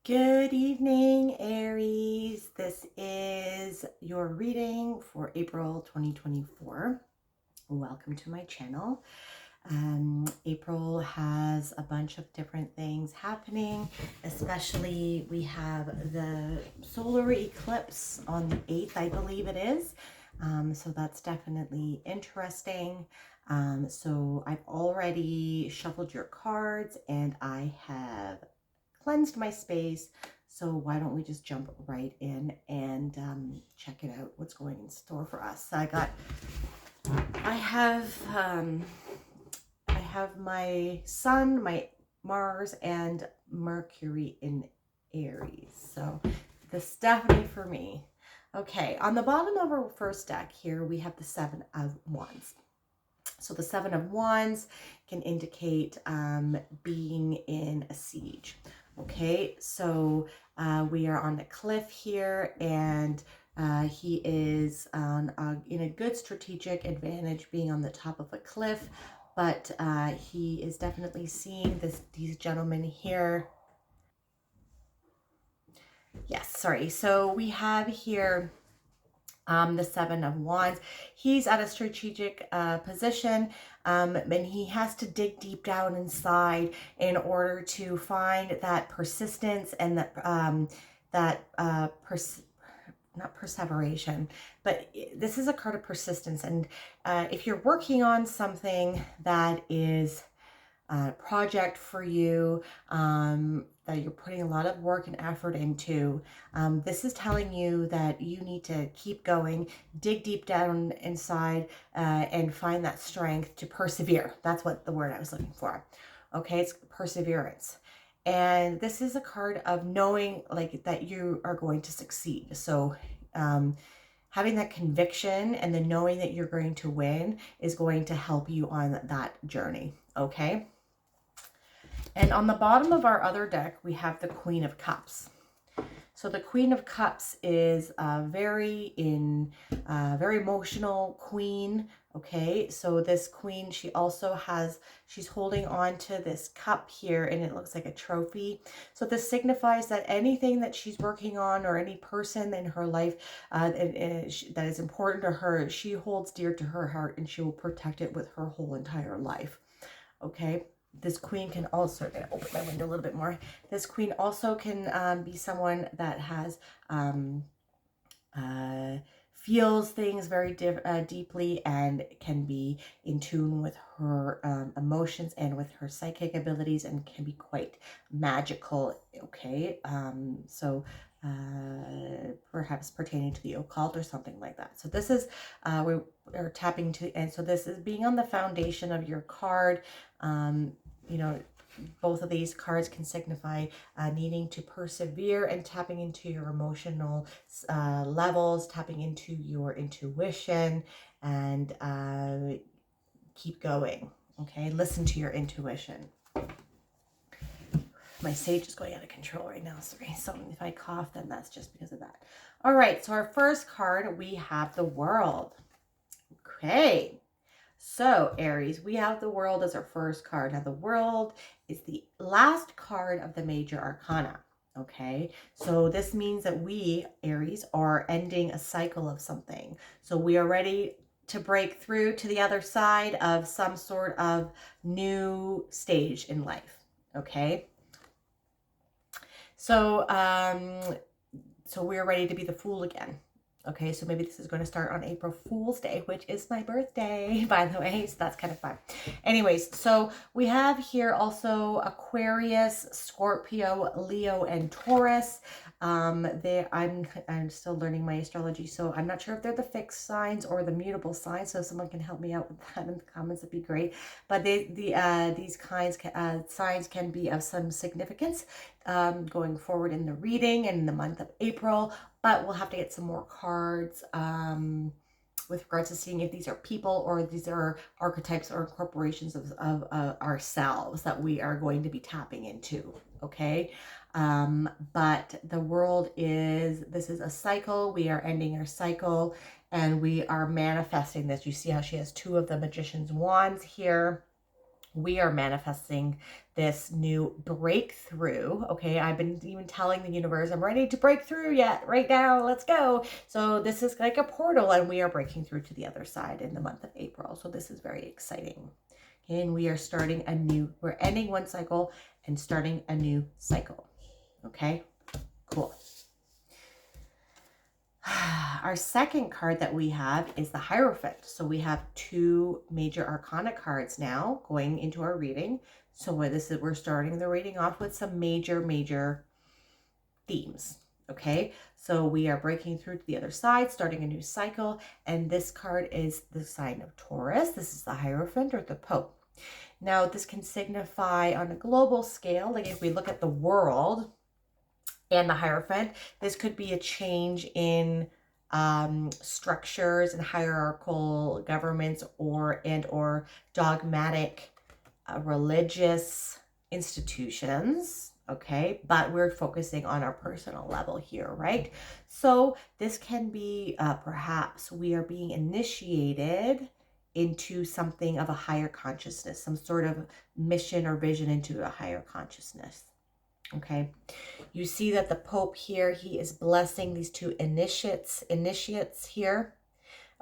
Good evening, Aries. This is your reading for April 2024. Welcome to my channel. April has a bunch of different things happening, especially we have the solar eclipse on the 8th, I believe it is. So that's definitely interesting. So I've already shuffled your cards and I have cleansed my space. So why don't we just jump right in and check it out, what's going in store for us. I have my Sun, my Mars, and Mercury in Aries. So this is definitely for me. Okay, on the bottom of our first deck here, we have the Seven of Wands. So the Seven of Wands can indicate being in a siege. Okay, so we are on a cliff here, and he is in a good strategic advantage being on the top of a cliff, but he is definitely seeing these gentlemen here. Yes, sorry. So we have here the Seven of Wands. He's at a strategic position, and he has to dig deep down inside in order to find that persistence and not perseveration, but this is a card of persistence. And if you're working on something that is project for you, that you're putting a lot of work and effort into, this is telling you that you need to keep going, dig deep down inside, and find that strength to persevere. That's what the word I was looking for. Okay, it's perseverance. And this is a card of knowing like that you are going to succeed. So having that conviction and then knowing that you're going to win is going to help you on that journey. Okay. And on the bottom of our other deck, we have the Queen of Cups. So the Queen of Cups is a very emotional queen. Okay, so this queen, she's holding on to this cup here, and it looks like a trophy. So this signifies that anything that she's working on, or any person in her life that is important to her, she holds dear to her heart, and she will protect it with her whole entire life. Okay. This queen can also, I'm going to open my window a little bit more. This queen also can be someone that has feels things very deeply and can be in tune with her emotions and with her psychic abilities, and can be quite magical. Okay, so perhaps pertaining to the occult or something like that. So this is we're tapping to, and so this is being on the foundation of your card. You know, both of these cards can signify needing to persevere and tapping into your emotional levels, tapping into your intuition, and keep going. Okay, listen to your intuition. My sage is going out of control right now, sorry. So if I cough, then that's just because of that. All right, so our first card, we have the World. Okay. So, Aries, we have the World as our first card. Now, the World is the last card of the major arcana. Okay, so this means that we, Aries, are ending a cycle of something. So we are ready to break through to the other side of some sort of new stage in life. Okay, so so we're ready to be the Fool again. Okay, so maybe this is going to start on April Fool's Day, which is my birthday, by the way, so that's kind of fun. Anyways, so we have here also Aquarius, Scorpio, Leo, and Taurus. I'm still learning my astrology, so I'm not sure if they're the fixed signs or the mutable signs. So if someone can help me out with that in the comments, it'd be great. But these signs can be of some significance going forward in the reading and in the month of April. But we'll have to get some more cards with regards to seeing if these are people or these are archetypes or incorporations of ourselves that we are going to be tapping into. Okay. But the World this is a cycle. We are ending our cycle and we are manifesting this. You see how she has two of the Magician's wands here. We are manifesting this new breakthrough. Okay, I've been even telling the universe, I'm ready to break through yet right now. Let's go. So this is like a portal, and we are breaking through to the other side in the month of April. So this is very exciting. Okay, and we are starting we're ending one cycle and starting a new cycle. Okay, cool. Our second card that we have is the Hierophant. So we have two major arcana cards now going into our reading. So we're starting the reading off with some major themes. Okay, so we are breaking through to the other side, starting a new cycle, and this card is the sign of Taurus. This is the Hierophant, or the Pope. Now, this can signify on a global scale, like if we look at the world and the Hierophant, this could be a change in structures and hierarchical governments or dogmatic religious institutions. Okay, but we're focusing on our personal level here, right? So this can be perhaps we are being initiated into something of a higher consciousness, some sort of mission or vision into a higher consciousness. Okay, you see that the Pope here, he is blessing these two initiates here.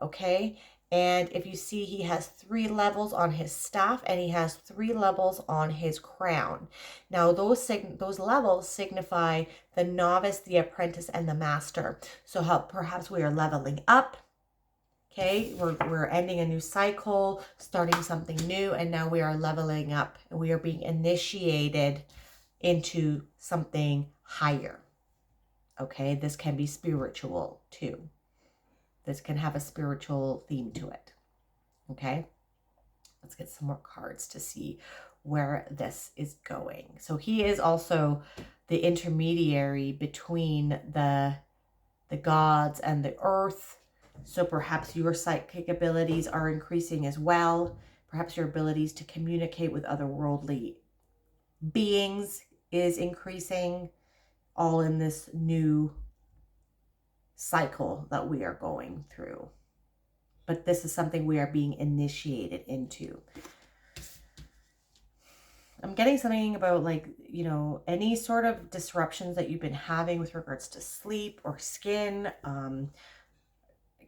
Okay, and if you see, he has 3 levels on his staff, and he has 3 levels on his crown. Now those levels signify the novice, the apprentice, and the master. So how perhaps we are leveling up. Okay, we're ending a new cycle, starting something new, and now we are leveling up, and we are being initiated into something higher. Okay, this can be spiritual too. This can have a spiritual theme to it. Okay, let's get some more cards to see where this is going. So he is also the intermediary between the gods and the earth. So perhaps your psychic abilities are increasing as well. Perhaps your abilities to communicate with otherworldly beings is increasing, all in this new cycle that we are going through. But this is something we are being initiated into. I'm getting something about, like, you know, any sort of disruptions that you've been having with regards to sleep or skin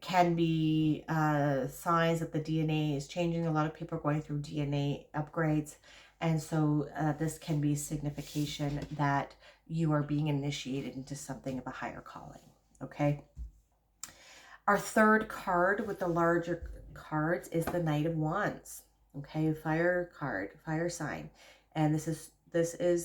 can be signs that the DNA is changing. A lot of people are going through DNA upgrades. And so this can be signification that you are being initiated into something of a higher calling. Okay. Our third card with the larger cards is the Knight of Wands. Okay, fire card, fire sign. And this is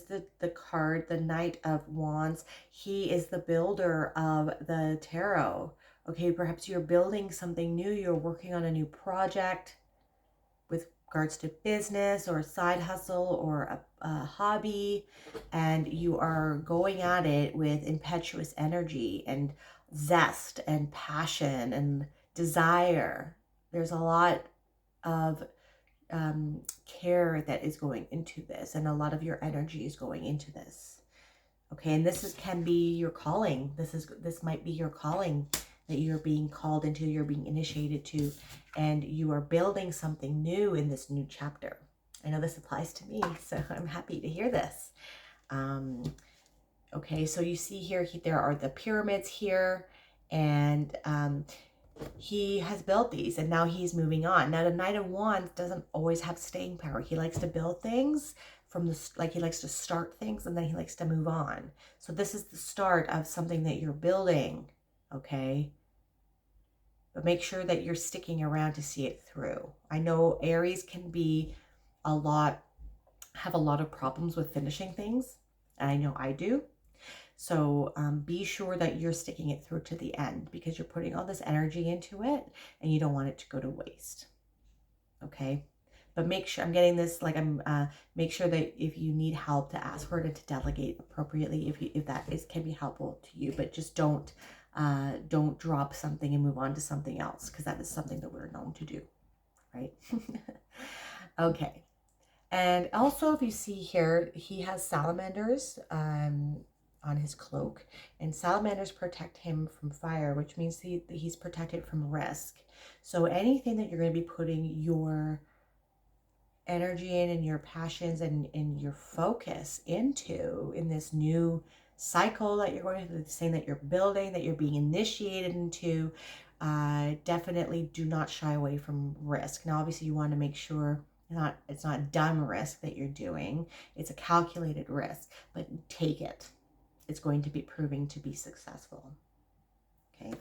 the card, the Knight of Wands. He is the builder of the tarot. Okay, perhaps you're building something new, you're working on a new project with regards to business or a side hustle or a hobby, and you are going at it with impetuous energy and zest and passion and desire. There's a lot of care that is going into this, and a lot of your energy is going into this. Okay, and can be your calling. This might be your calling that you're being called into, you're being initiated to, and you are building something new in this new chapter. I know this applies to me, so I'm happy to hear this. Okay, so you see here, there are the pyramids here, and he has built these, and now he's moving on. Now, the Knight of Wands doesn't always have staying power. He likes to build things he likes to start things, and then he likes to move on. So this is the start of something that you're building, okay? But make sure that you're sticking around to see it through. I know Aries can have a lot of problems with finishing things, and I know I do. So be sure that you're sticking it through to the end, because you're putting all this energy into it and you don't want it to go to waste. Okay. But make sure, I'm getting this, like, make sure that if you need help, to ask for it and to delegate appropriately if that can be helpful to you. But just don't drop something and move on to something else, because that is something that we're known to do, right? Okay. And also, if you see here, he has salamanders on his cloak, and salamanders protect him from fire, which means he's protected from risk. So anything that you're going to be putting your energy in and your passions and your focus into in this new cycle that you're going through, saying that you're building, that you're being initiated into. Definitely do not shy away from risk. Now, obviously, you want to make sure it's not dumb risk that you're doing. It's a calculated risk, but take it. It's going to be proving to be successful. Okay.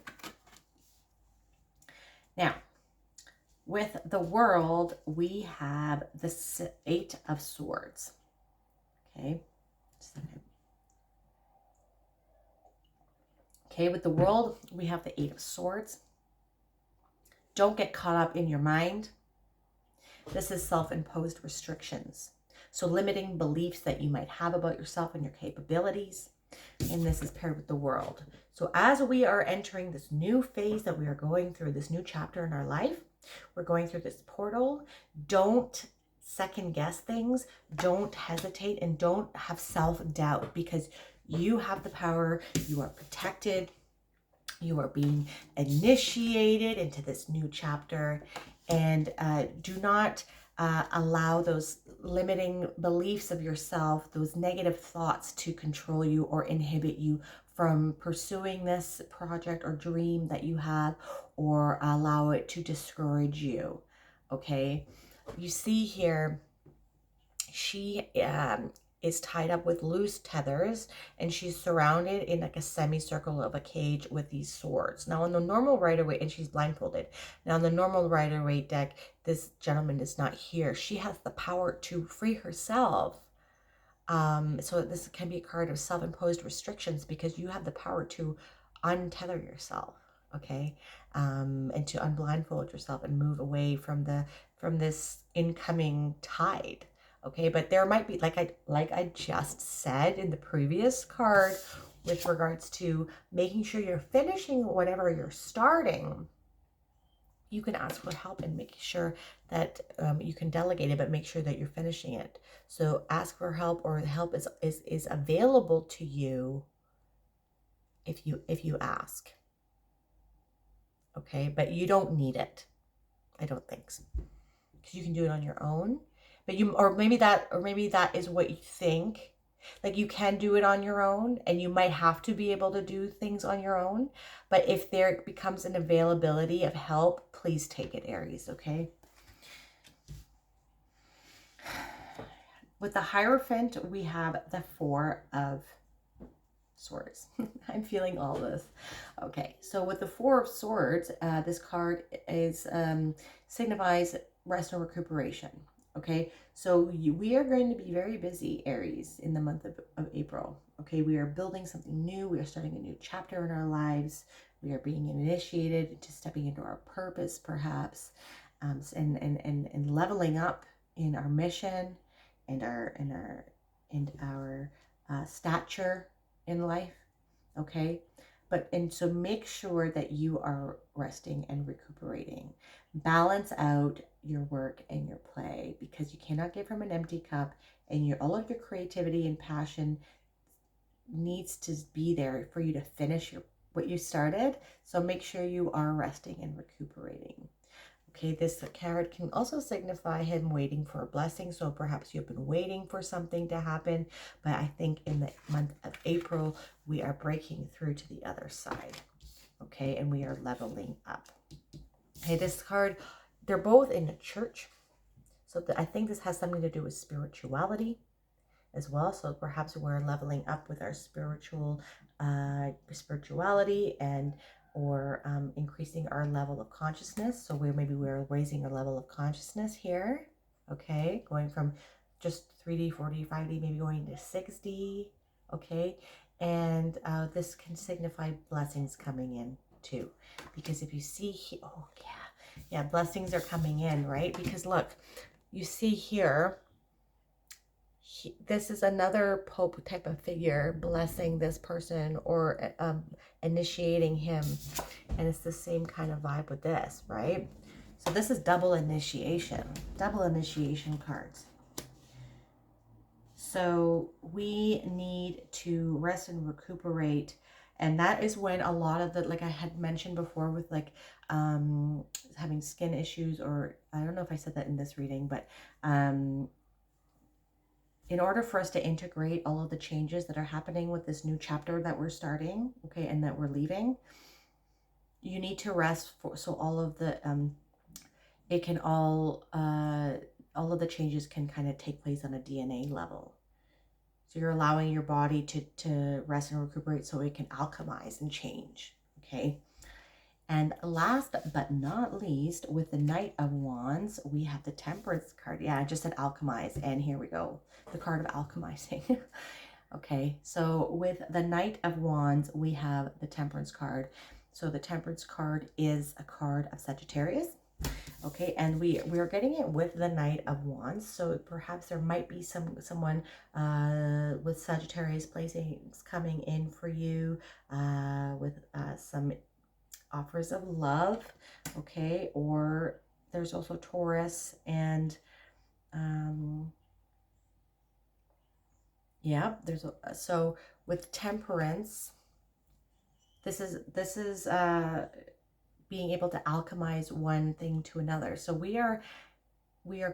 Now, with the World, we have the 8 of Swords. Okay. Okay, with the World, we have the 8 of Swords. Don't get caught up in your mind. This is self-imposed restrictions. So limiting beliefs that you might have about yourself and your capabilities. And this is paired with the World. So as we are entering this new phase that we are going through, this new chapter in our life, we're going through this portal. Don't second guess things. Don't hesitate and don't have self-doubt, because you have the power. You are protected. You are being initiated into this new chapter, and do not allow those limiting beliefs of yourself, those negative thoughts, to control you or inhibit you from pursuing this project or dream that you have, or allow it to discourage you. Okay, you see here, she is tied up with loose tethers, and she's surrounded in like a semicircle of a cage with these swords. Now on the normal Rider-Waite, and she's blindfolded. Now on the normal Rider-Waite deck, this gentleman is not here. She has the power to free herself. So this can be a card of self-imposed restrictions, because you have the power to untether yourself, okay, and to unblindfold yourself and move away from this incoming tide. Okay, but there might be, like I just said in the previous card, with regards to making sure you're finishing whatever you're starting. You can ask for help and make sure that you can delegate it, but make sure that you're finishing it. So ask for help, or help is available to you if you ask. Okay, but you don't need it. I don't think so, because you can do it on your own. But maybe that is what you think. Like, you can do it on your own, and you might have to be able to do things on your own. But if there becomes an availability of help, please take it, Aries, okay? With the Hierophant, we have the 4 of Swords. I'm feeling all this. Okay, so with the 4 of Swords, this card signifies rest and recuperation. Okay, so we are going to be very busy, Aries, in the month of April. Okay, we are building something new. We are starting a new chapter in our lives. We are being initiated into stepping into our purpose, perhaps, and leveling up in our mission and our stature in life. Okay, so make sure that you are resting and recuperating. Balance out your work and your play, because you cannot give from an empty cup, and all of your creativity and passion needs to be there for you to finish what you started. So make sure you are resting and recuperating. Okay, this card can also signify him waiting for a blessing. So perhaps you've been waiting for something to happen, but I think in the month of April, we are breaking through to the other side. Okay, and we are leveling up. Okay, this card, they're both in a church. So I think this has something to do with spirituality as well. So perhaps we're leveling up with our spirituality or increasing our level of consciousness. So maybe we're raising our level of consciousness here. Okay, going from just 3D, 4D, 5D, maybe going to 6D. Okay, and this can signify blessings coming in too, because if you see here, oh yeah, blessings are coming in, right? Because look, you see here, this is another Pope type of figure blessing this person, or initiating him, and it's the same kind of vibe with this, right? So this is double initiation cards. So we need to rest and recuperate And that is when a lot of the, like I had mentioned before with like having skin issues, or I don't know if I said that in this reading, but in order for us to integrate all of the changes that are happening with this new chapter that we're starting, okay, and that we're leaving, you need to rest for, so all of the it can all of the changes can kind of take place on a DNA level. So you're allowing your body to rest and recuperate so it can alchemize and change, okay? And last but not least, with the Knight of Wands, we have the Temperance card. Yeah, I just said alchemize, and here we go, the card of alchemizing. Okay, so with the Knight of Wands, we have the Temperance card. So the Temperance card is a card of Sagittarius. Okay, and we're getting it with the Knight of Wands, so perhaps there might be someone with Sagittarius placings coming in for you with some offers of love, okay, or there's also Taurus and yeah, there's a, so with Temperance, this is being able to alchemize one thing to another. So we are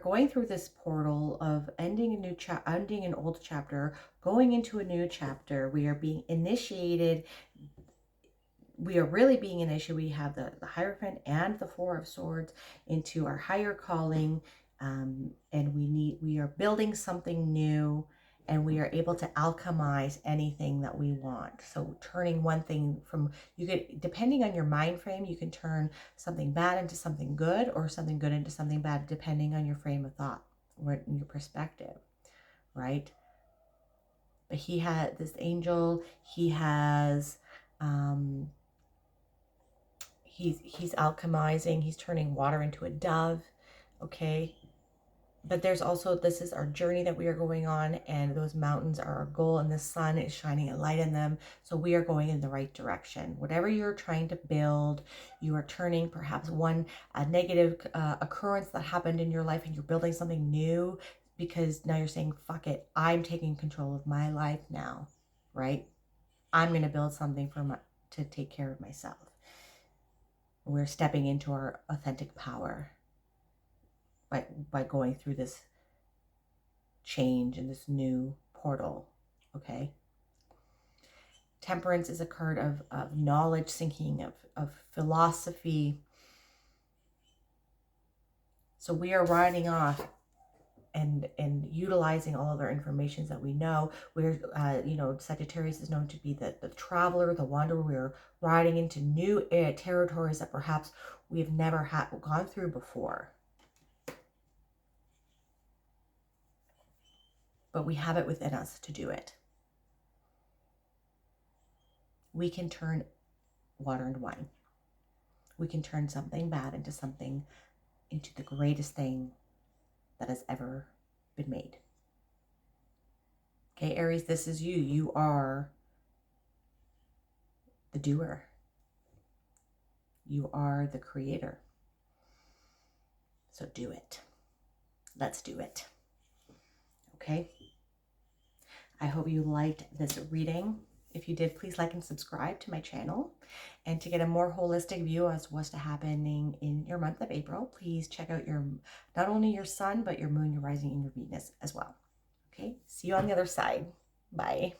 going through this portal of ending a new ending an old chapter, going into a new chapter. We are being initiated. We are really being initiated. We have the Hierophant and the Four of Swords into our higher calling, and we are building something new, and we are able to alchemize anything that we want. So turning one thing from, you could, depending on your mind frame, you can turn something bad into something good, or something good into something bad, depending on your frame of thought or your perspective, right? But he had this angel, he has he's alchemizing, he's turning water into a dove, okay? But there's also, this is our journey that we are going on, and those mountains are our goal, and the sun is shining a light in them. So we are going in the right direction. Whatever you're trying to build, you are turning perhaps one negative occurrence that happened in your life, and you're building something new, because now you're saying, fuck it, I'm taking control of my life now, right? I'm going to build something to take care of myself. We're stepping into our authentic power by going through this change in this new portal, okay? Temperance is a card of knowledge sinking, of philosophy. So we are riding off and utilizing all of our information that we know. We're, you know, Sagittarius is known to be the traveler, the wanderer. We're riding into new territories that perhaps we've never gone through before. But we have it within us to do it. We can turn water into wine. We can turn something bad into something, into the greatest thing that has ever been made. Okay, Aries, this is you. You are the doer. You are the creator. So do it. Let's do it. Okay? I hope you liked this reading. If you did, please like and subscribe to my channel. And to get a more holistic view as what's happening in your month of April, please check out your, not only your sun, but your moon, your rising, and your Venus as well. Okay? See you on the other side. Bye.